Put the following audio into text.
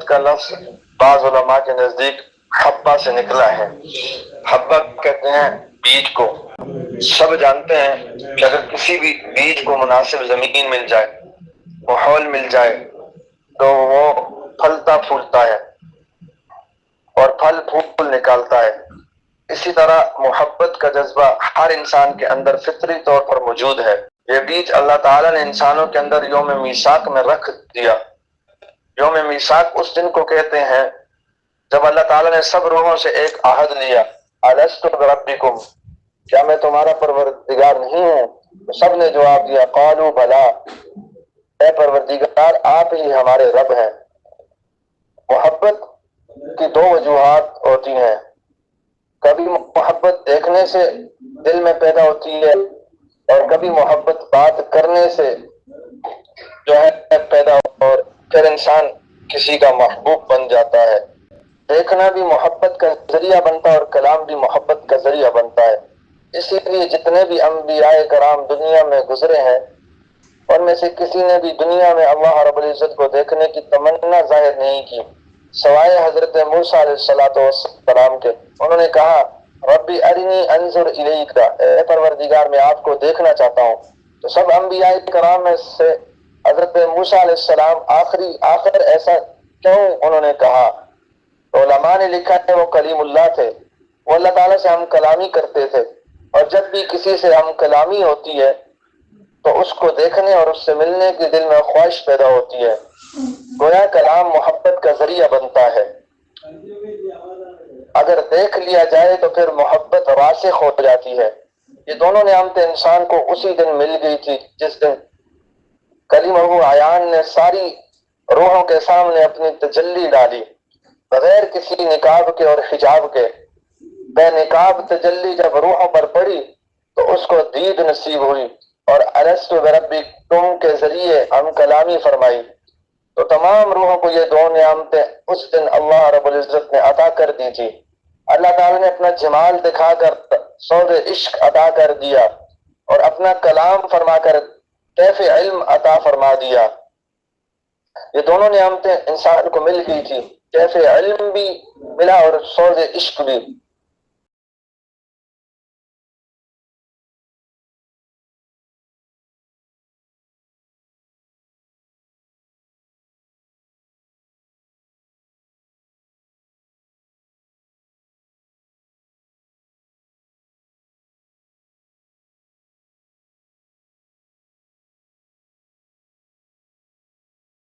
کا لفظ بعض علماء کے نزدیک حبہ سے نکلا ہے۔ حبہ کہتے ہیں بیج کو۔ سب جانتے ہیں کہ اگر کسی بھی بیج کو مناسب زمین مل جائے، ماحول مل جائے، تو وہ پھلتا پھولتا ہے اور پھل پھول نکالتا ہے۔ اسی طرح محبت کا جذبہ ہر انسان کے اندر فطری طور پر موجود ہے۔ یہ بیج اللہ تعالیٰ نے انسانوں کے اندر یوم میثاق میں رکھ دیا۔ یوم میثاق اس دن کو کہتے ہیں جب اللہ تعالیٰ نے سب روحوں سے ایک عہد لیا، الست بربکم، کیا میں تمہارا پروردگار نہیں ہوں؟ تو سب نے جواب دیا قالوا بلا، اے پروردگار آپ ہی ہمارے رب ہیں۔ محبت کی دو وجوہات ہوتی ہیں، کبھی محبت دیکھنے سے دل میں پیدا ہوتی ہے اور کبھی محبت بات کرنے سے جو ہے پیدا اور پھر انسان کسی کا محبوب بن جاتا ہے۔ دیکھنا بھی محبت کا ذریعہ بنتا ہے اور کلام بھی محبت کا ذریعہ بنتا ہے۔ اسی لیے جتنے بھی انبیاء کرام دنیا میں گزرے ہیں ان میں سے کسی نے بھی دنیا میں اللہ رب العزت کو دیکھنے کی تمنا ظاہر نہیں کی سوائے حضرت موسیٰ علیہ السلام کے۔ انہوں نے کہا ربی ارنی انظر الیک، اے پروردگار میں آپ کو دیکھنا چاہتا ہوں۔ تو سب انبیاء کرام میں سے حضرت موسیٰ علیہ السلام آخر ایسا کیوں انہوں نے کہا؟ تو علماء نے لکھا ہے وہ کلیم اللہ تھے، وہ اللہ تعالیٰ سے ہم کلامی کرتے تھے، اور جب بھی کسی سے ہم کلامی ہوتی ہے تو اس کو دیکھنے اور اس سے ملنے کی دل میں خواہش پیدا ہوتی ہے۔ گویا کلام محبت کا ذریعہ بنتا ہے۔ اگر دیکھ لیا جائے تو پھر محبت راسخ ہو جاتی ہے۔ یہ دونوں نعمتیں انسان کو اسی دن مل گئی تھی جس دن کلمہ عیان نے ساری روحوں کے سامنے اپنی تجلی ڈالی، بغیر کسی نقاب کے اور حجاب کے۔ بے نقاب تجلی جب روحوں پر پڑی تو اس کو دید نصیب ہوئی اور الست بربکم کے ذریعے ہم کلامی فرمائی۔ تو تمام روحوں کو یہ دو نعمتیں اس دن اللہ رب العزت نے عطا کر دی تھی۔ اللہ تعالیٰ نے اپنا جمال دکھا کر سود عشق عطا کر دیا اور اپنا کلام فرما کر کیف علم عطا فرما دیا۔ یہ دونوں نعمتیں انسان کو مل گئی تھی، کیف علم بھی ملا اور سود عشق بھی۔